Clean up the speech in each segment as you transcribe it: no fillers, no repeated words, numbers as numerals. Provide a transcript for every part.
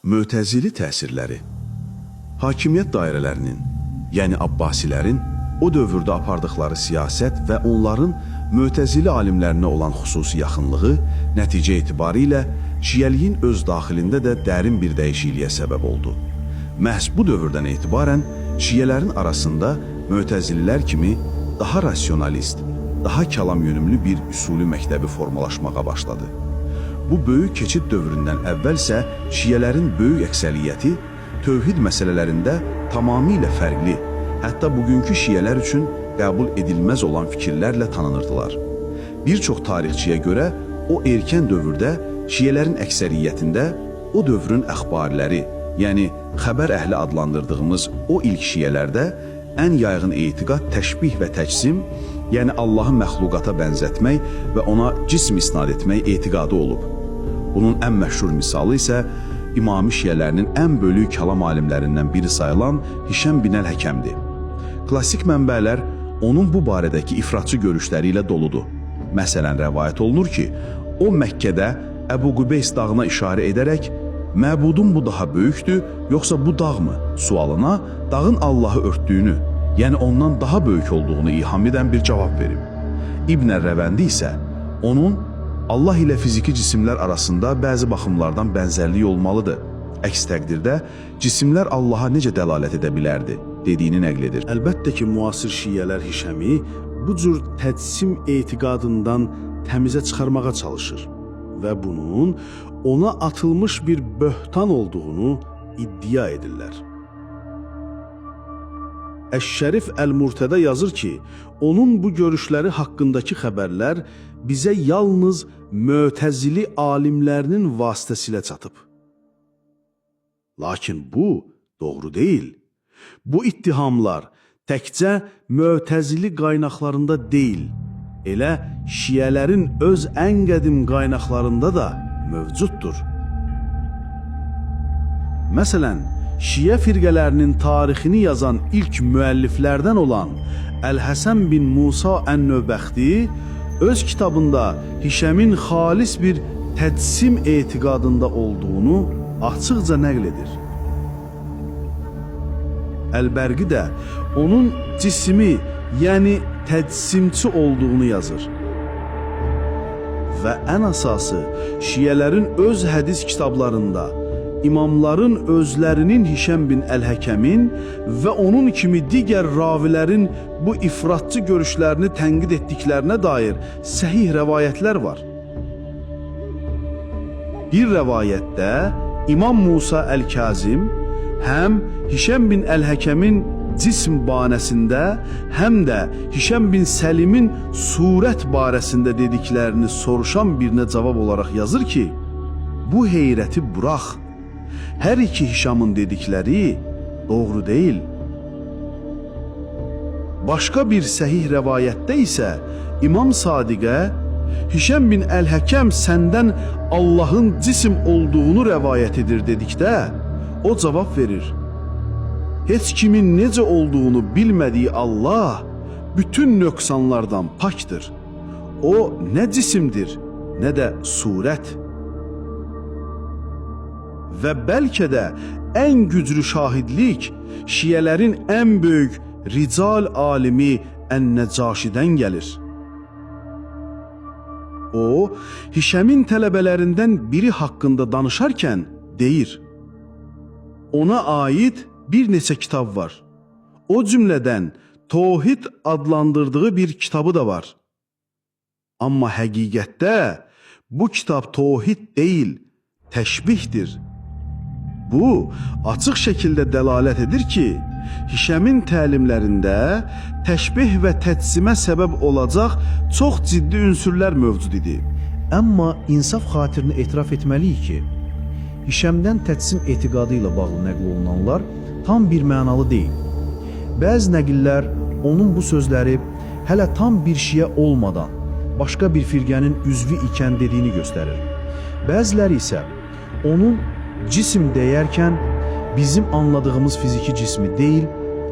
Mötəzili təsirləri. Hakimiyyət dairələrinin, yəni Abbasilərin o dövrdə apardıqları siyasət və onların mötəzili alimlərinə olan xüsusi yaxınlığı nəticə etibarilə şiəliyin öz daxilində də dərin bir dəyişikliyə səbəb oldu. Məhz bu dövrdən etibarən şiələrin arasında mötəzililər kimi daha rasionalist, daha kəlam yönümlü bir üsulü məktəbi formalaşmağa başladı. Bu böyük keçid dövründən əvvəlsə şiələrin böyük əksəriyyəti tövhid məsələlərində tamamilə fərqli, hətta bugünkü şiələr üçün qəbul edilməz olan fikirlərlə tanınırdılar. Bir çox tarixçiyə görə o erkən dövrdə şiələrin əksəriyyətində o dövrün əxbariləri, yəni xəbər əhli adlandırdığımız o ilk şiələrdə ən yaygın etiqad təşbih və təcsim, yəni Allahı məxluqata bənzətmək və ona cism isnad etmək etiqadı olub. Bunun ən məşhur misalı isə İmami şiələrinin ən böyük kəlam alimlərindən biri sayılan Hişəm bin Əl-Həkəmdir. Klassik mənbələr onun bu barədəki ifratçı görüşləri ilə doludur. Məsələn, rəvayət olunur ki, o Məkkədə Əbu Qubeys dağına işarə edərək "Məbudun bu daha böyükdür, yoxsa bu dağmı?" sualına dağın Allahı örtdüyünü, yəni ondan daha böyük olduğunu ilham edən bir cavab verib. İbn Ər-Rəvəndi isə onun Allah ilə fiziki cisimlər arasında bəzi baxımlardan bənzərlik olmalıdır. Əks təqdirdə cisimlər Allaha necə dəlalət edə bilərdi dediyini nəql edir. Əlbəttə ki, müasir şiələr Hişəmi bu cür təcsim etiqadından təmizə çıxarmağa çalışır və bunun ona atılmış bir böhtan olduğunu iddia edirlər. Əş-Şərif Əl-Murtədə yazır ki, onun bu görüşləri haqqındakı xəbərlər bizə yalnız mötəzili alimlərinin vasitəsilə çatıb. Lakin bu doğru deyil. Bu ittihamlar təkcə mötəzili qaynaqlarında deyil, elə şiələrin öz ən qədim qaynaqlarında da mövcuddur. Məsələn, şiə firqələrinin tarixini yazan ilk müəlliflərdən olan Əl-Həsən bin Musa Ən-Növbəxti öz kitabında Hişəmin xalis bir təcsim etiqadında olduğunu açıqca nəql edir. Əl-Bərqi də onun cismi, yəni təcsimçi olduğunu yazır. Və ən əsası, şiələrin öz hədis kitablarında İmamların özlərinin Hişəm bin Əl-Həkəmin və onun kimi digər ravilərin bu ifratçı görüşlərini tənqid etdiklərinə dair səhih rəvayətlər var. Bir rəvayətdə İmam Musa Əl-Kazim həm Hişəm bin Əl-Həkəmin cism barəsində, həm də Hişəm bin Səlimin surət barəsində dediklərini soruşan birinə cavab olaraq yazır ki, bu heyrəti burax. Hər iki Hişamın dedikləri doğru deyil. Başqa bir səhih rəvayətdə isə İmam Sadiqə Hişəm bin Əl-Həkəm səndən Allahın cism olduğunu rəvayət edir dedikdə, o cavab verir: heç kimin necə olduğunu bilmədiyi Allah bütün nöqsanlardan pakdır. O nə cisimdir, nə də surət. Və bəlkə də ən güclü şahidlik şiələrin ən böyük rical alimi Ən-Nəcaşidən gəlir. O, Hişəmin tələbələrindən biri haqqında danışarkən deyir: ona aid bir neçə kitab var. O cümlədən Tohid adlandırdığı bir kitabı da var. Amma həqiqətdə bu kitab Tohid deyil, təşbihdir. Bu, açıq şəkildə dəlalət edir ki, Hişəmin təlimlərində təşbih və təcsimə səbəb olacaq çox ciddi ünsürlər mövcud idi. Amma insaf xatirinə etiraf etməliyik ki, Hişəmdən təcsim etiqadı ilə bağlı nəql olunanlar tam bir mənalı deyil. Bəzi nəqillər onun bu sözləri hələ tam bir şiə olmadan başqa bir firqənin üzvü ikən dediyini göstərir. Bəziləri isə onun cisim deyərkən bizim anladığımız fiziki cismi deyil,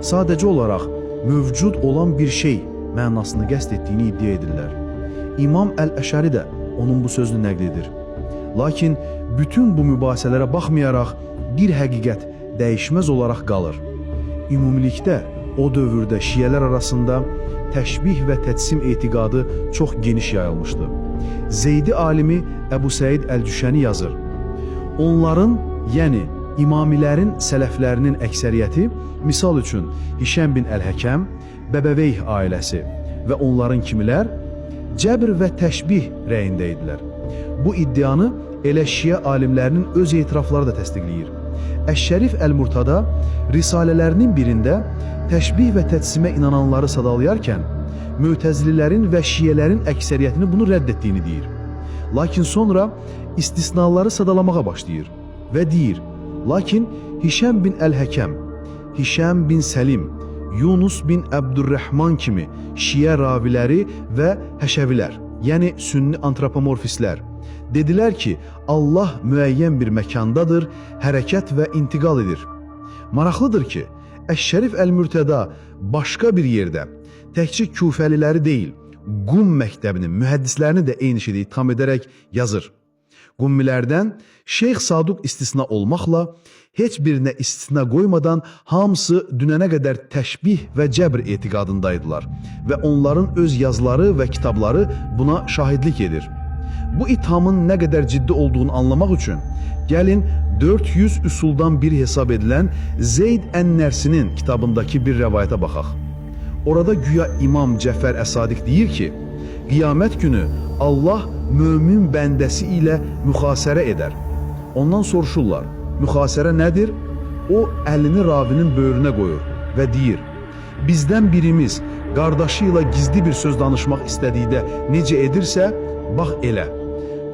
sadəcə olaraq mövcud olan bir şey mənasını qəsd etdiyini iddia edirlər. İmam Əl-Əşəri də onun bu sözünü nəql edir. Lakin bütün bu mübahisələrə baxmayaraq bir həqiqət dəyişməz olaraq qalır. Ümumilikdə o dövrdə şiələr arasında təşbih və təcsim etiqadı çox geniş yayılmışdı. Zeydi alimi Əbu Səid Əl-Cüşəni yazır. Onların, yəni imamilərin sələflərinin əksəriyyəti, misal üçün Hişəm bin Əl-Həkəm, Bəbəveyh ailəsi və onların kimilər cəbr və təşbih rəyində idilər. Bu iddianı elə şiə alimlərinin öz etirafları da təsdiqləyir. Əş-Şərif Əl-Murtada risalələrinin birində təşbih və təcsimə inananları sadalayarkən, Mütəzililərin və şiələrin əksəriyyətini bunu rədd etdiyini deyir. Lakin sonra istisnaları sadalamağa başlayır və deyir, lakin Hişəm bin Əl-Həkəm, Hişəm bin Səlim, Yunus bin Əbdürrəhman kimi şiə raviləri və həşəvilər, yəni sünni antropomorfistlər, dedilər ki, Allah müəyyən bir məkandadır, hərəkət və intiqal edir. Maraqlıdır ki, Əş-Şərif Əl-Mürtəda başqa bir yerdə təkcə küfəliləri deyil, Qum məktəbinin mühəddislərini də eyni şeyi itham edərək yazır. Qummilərdən Şeyx Saduq istisna olmaqla heç birinə istisna qoymadan hamısı dünənə qədər təşbih və cəbr etiqadındaydılar və onların öz yazıları və kitabları buna şahidlik edir. Bu ithamın nə qədər ciddi olduğunu anlamaq üçün gəlin 400 üsuldan biri hesab edilən Zeyd Ən-Nərsinin kitabındakı bir rəvayətə baxaq. Orada güya İmam Cəfər Əs-Sadiq deyir ki, qiyamət günü Allah mömin bəndəsi ilə müxasərə edər. Ondan soruşurlar, müxasərə nədir? O, əlini ravinin böyrünə qoyur və deyir, bizdən birimiz qardaşı ilə gizli bir söz danışmaq istədikdə necə edirsə, bax elə.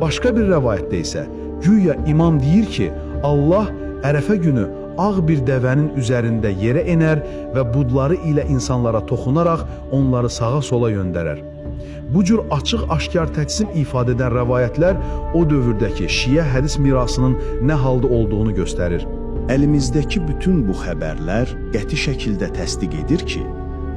Başqa bir rəvayətdə isə güya imam deyir ki, Allah Ərəfə günü ağ bir dəvənin üzərində yerə enər və budları ilə insanlara toxunaraq onları sağa sola göndərər. Bu cür açıq-aşkar təcsim ifadə edən rəvayətlər o dövrdəki şiə hədis mirasının nə halda olduğunu göstərir. Əlimizdəki bütün bu xəbərlər qəti şəkildə təsdiq edir ki,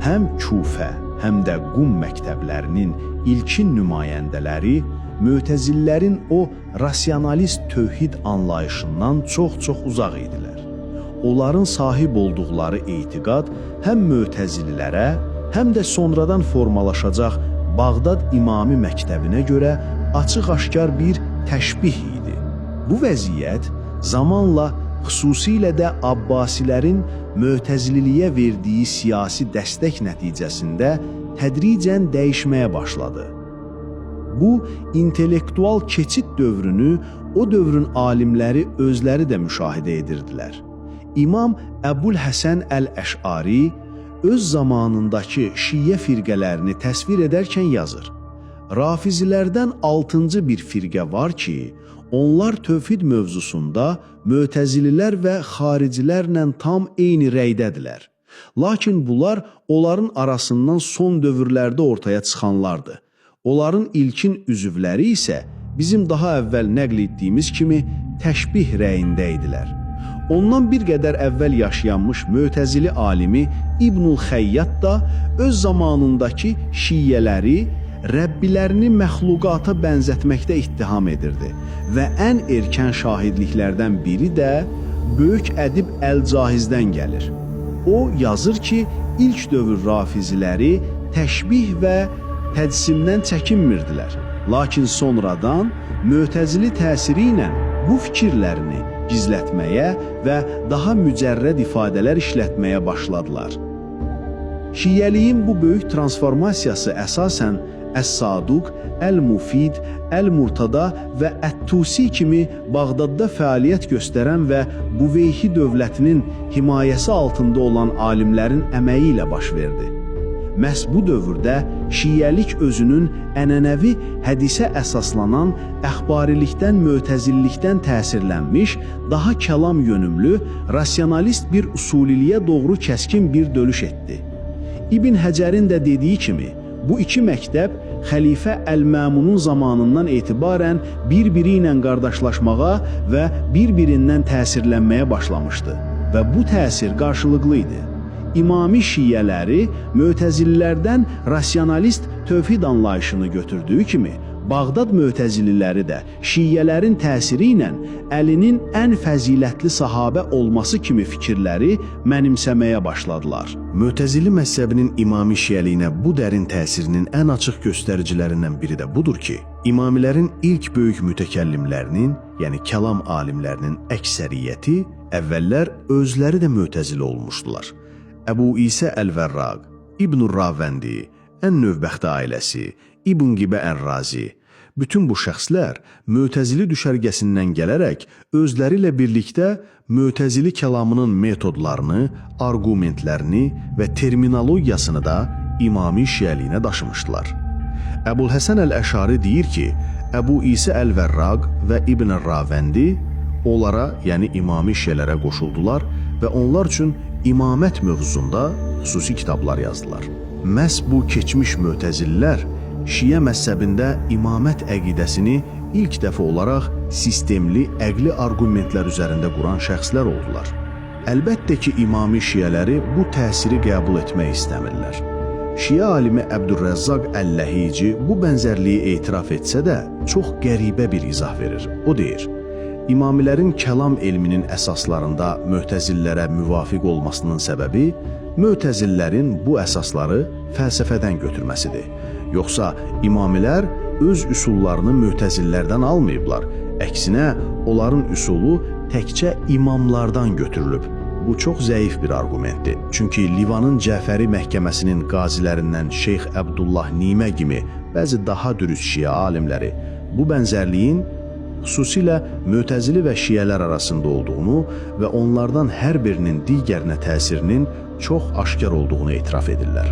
həm Küfə, həm də Qum məktəblərinin ilkin nümayəndələri Mütəzillərin o rasionalist tövhid anlayışından çox-çox uzaq idilər. Onların sahib olduqları etiqad həm Mütəzililərə, həm də sonradan formalaşacaq Bağdad İmami məktəbinə görə açıq-aşkar bir təşbih idi. Bu vəziyyət zamanla xüsusilə də Abbasilərin Mütəzililiyə verdiyi siyasi dəstək nəticəsində tədricən dəyişməyə başladı. Bu, intellektual keçid dövrünü o dövrün alimləri özləri də müşahidə edirdilər. İmam Əbul Həsən Əl-Əş'ari öz zamanındakı şiə firqələrini təsvir edərkən yazır. Rafizilərdən 6-cı bir firqə var ki, onlar tövhid mövzusunda Mütəzililər və xaricilərlə tam eyni rəydədirlər. Lakin bunlar onların arasından son dövrlərdə ortaya çıxanlardır. Onların ilkin üzvləri isə bizim daha əvvəl nəql etdiyimiz kimi təşbih rəyində idilər. Ondan bir qədər əvvəl yaşayanmış Mütəzili alimi İbnül Xəyyat da öz zamanındakı şiələri Rəbbilərini məxluqata bənzətməkdə ittiham edirdi və ən erkən şahidliklərdən biri də böyük ədib Əl-Cahizdən gəlir. O yazır ki, ilk dövr rafiziləri təşbih və təcsimdən çəkinmirdilər. Lakin sonradan Mütəzili təsiri ilə bu fikirlərini gizlətməyə və daha mücərrəd ifadələr işlətməyə başladılar. Şiəliyin bu böyük transformasiyası əsasən Əs-Saduq, Əl-Mufid, Əl-Murtada və Ət-Tusi kimi Bağdadda fəaliyyət göstərən və Buveyhi dövlətinin himayəsi altında olan alimlərin əməyi ilə baş verdi. Məhz bu dövrdə şiəlik özünün ənənəvi hədisə əsaslanan əxbarilikdən, mütəzillikdən təsirlənmiş, daha kəlam yönümlü, rasionalist bir usuliliyə doğru kəskin bir dönüş etdi. İbn Həcərin də dediyi kimi, bu iki məktəb xəlifə Əl-Məmunun zamanından etibarən bir-biri ilə qardaşlaşmağa və bir-birindən təsirlənməyə başlamışdı və bu təsir qarşılıqlı idi. İmami şiələri Mütəzililərdən rasionalist tövhid anlayışını götürdüyü kimi, Bağdad mötəzililəri də şiyyələrin təsiri ilə Əlinin ən fəzilətli sahabə olması kimi fikirləri mənimsəməyə başladılar. Mötəzili məzhəbinin İmami şiəliyinə bu dərin təsirinin ən açıq göstəricilərindən biri də budur ki, İmamilərin ilk böyük mütəkəllimlərinin, yəni kəlam alimlərinin əksəriyyəti əvvəllər özləri də mötəzili olmuşdular. Əbu İsə Əl-Vərraq, İbn-ü Ravəndi, Ən-Növbəxti ailəsi, İbn Qibə Ər-Razi, bütün bu şəxslər mötəzili düşərgəsindən gələrək özləri ilə birlikdə mötəzili kəlamının metodlarını, arqumentlərini və terminologiyasını da İmami şiəliyinə daşımışdılar. Əbulhəsən Əl-Əşari deyir ki, Əbu İsə Əl-Vərraq və İbn Ravəndi onlara, yəni İmami şiələrə qoşuldular və onlar üçün imamət mövzusunda xüsusi kitablar yazdılar. Məhz bu keçmiş mötəzillər Şiə məzhəbində imamət əqidəsini ilk dəfə olaraq sistemli, əqli arqumentlər üzərində quran şəxslər oldular. Əlbəttə ki, İmami şiələri bu təsiri qəbul etmək istəmirlər. Şiə alimi Əbdürrəzzaq Əl-Ləhiyci bu bənzərliyi etiraf etsə də çox qəribə bir izah verir. O deyir, İmamilərin kəlam elminin əsaslarında mötəzillərə müvafiq olmasının səbəbi mötəzillərin bu əsasları fəlsəfədən götürməsidir. Yoxsa İmamilər öz üsullarını mötəzillərdən almayıblar. Əksinə, onların üsulu təkcə imamlardan götürülüb. Bu çox zəif bir arqumentdir. Çünki Livanın Cəfəri məhkəməsinin qazilərindən Şeyx Əbdullah Nimə kimi bəzi daha dürüst şiə alimləri bu bənzərliyin xüsusilə mötəzili və şiələr arasında olduğunu və onlardan hər birinin digərinə təsirinin çox aşkar olduğunu etiraf edirlər.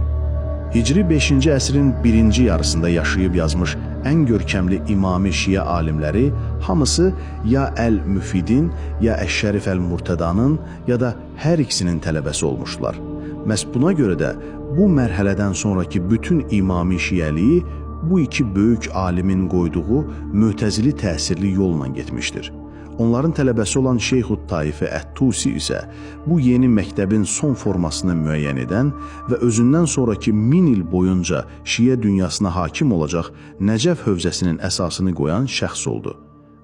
Hicri 5-ci əsrin birinci yarısında yaşayıb yazmış ən görkəmli İmami şiə alimləri hamısı ya Əl-Müfidin, ya Əş-Şərif Əl-Murtədanın, ya da hər ikisinin tələbəsi olmuşdular. Məhz buna görə də bu mərhələdən sonraki bütün İmami şiəliyi bu iki böyük alimin qoyduğu mötəzili təsirli yolla getmişdir. Onların tələbəsi olan Şeyxud Taifə Ət-Tusi isə bu yeni məktəbin son formasını müəyyən edən və özündən sonraki 1000 il boyunca şiə dünyasına hakim olacaq Nəcəf hövzəsinin əsasını qoyan şəxs oldu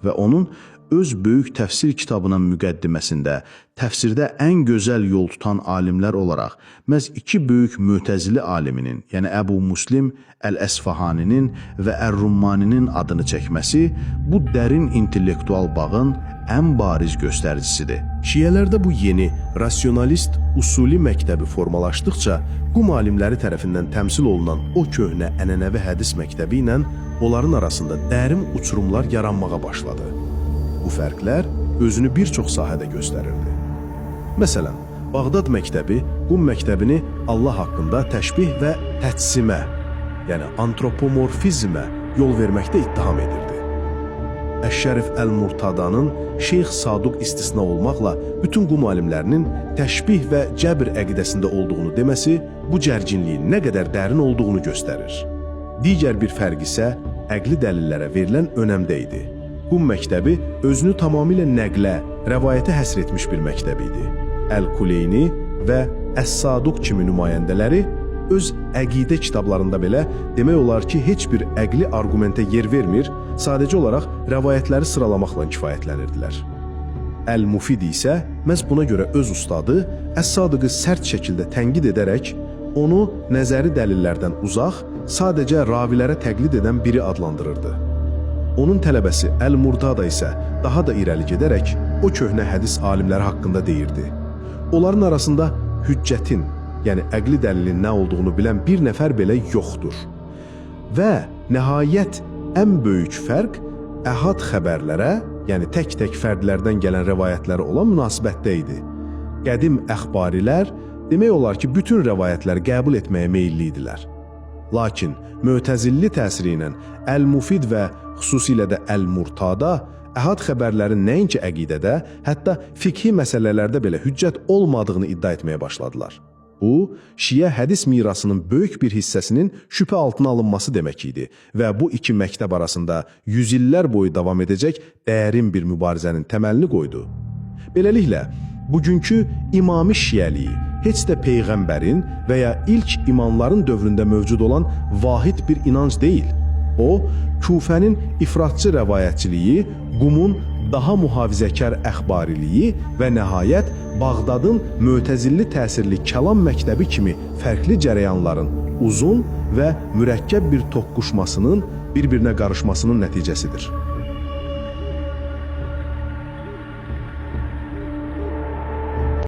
və onun öz böyük təfsir kitabının müqəddiməsində təfsirdə ən gözəl yol tutan alimlər olaraq məhz iki böyük mötəzili aliminin, yəni Əbu Muslim Əl-Əsfahaninin və Ər-Rummaninin adını çəkməsi bu dərin intellektual bağın ən bariz göstəricisidir. Şiələrdə bu yeni, rasionalist, usuli məktəbi formalaşdıqca qum alimləri tərəfindən təmsil olunan o köhnə ənənəvi hədis məktəbi ilə onların arasında dərin uçurumlar yaranmağa başladı. Bu fərqlər özünü bir çox sahədə göstərirdi. Məsələn, Bağdad məktəbi qum məktəbini Allah haqqında təşbih və təcsimə, yəni antropomorfizmə yol verməkdə ittiham edirdi. Əş-Şərif Əl-Murtadanın Şeyx Saduq istisna olmaqla bütün qum alimlərinin təşbih və cəbr əqidəsində olduğunu deməsi bu cərginliyin nə qədər dərin olduğunu göstərir. Digər bir fərq isə əqli dəlillərə verilən önəmdə idi. Qum məktəbi özünü tamamilə nəqlə, rəvayətə həsr etmiş bir məktəb idi. Əl-Kuleyni və Əs-Saduq kimi nümayəndələri öz əqidə kitablarında belə demək olar ki, heç bir əqli arqumentə yer vermir, sadəcə olaraq rəvayətləri sıralamaqla kifayətlənirdilər. Əl-Mufid isə məhz buna görə öz ustadı Əs-Sadıqı sərt şəkildə tənqid edərək, onu nəzəri dəlillərdən uzaq, sadəcə ravilərə təqlid edən biri adlandırırdı. Onun tələbəsi Əl-Murtada isə daha da irəli gedərək o köhnə hədis alimləri haqqında deyirdi. Onların arasında hüccətin, yəni əqli dəlilin nə olduğunu bilən bir nəfər belə yoxdur. Və nəhayət ən böyük fərq əhad xəbərlərə, yəni tək-tək fərdlərdən gələn rəvayətlərə olan münasibətdə idi. Qədim əxbarilər demək olar ki, bütün rəvayətləri qəbul etməyə meyilli idilər. Lakin mötəzilli təsiri ilə Əl-Mufid və xüsusilə də Əl-Murtada əhad xəbərlərin nəinki əqidədə, hətta fiqhi məsələlərdə belə hüccət olmadığını iddia etməyə başladılar. Bu, şiə hədis mirasının böyük bir hissəsinin şübhə altına alınması demək idi və bu iki məktəb arasında yüzillər boyu davam edəcək dərin bir mübarizənin təməlini qoydu. Beləliklə, bugünkü İmami şiəliyi heç də Peyğəmbərin və ya ilk imamların dövründə mövcud olan vahid bir inanc deyil. O, Kufənin ifratçı rəvayətçiliyi, Qumun daha mühafizəkar əxbariliyi və nəhayət Bağdadın mötəzilli təsirli kəlam məktəbi kimi fərqli cərəyanların uzun və mürəkkəb bir toqquşmasının, bir-birinə qarışmasının nəticəsidir.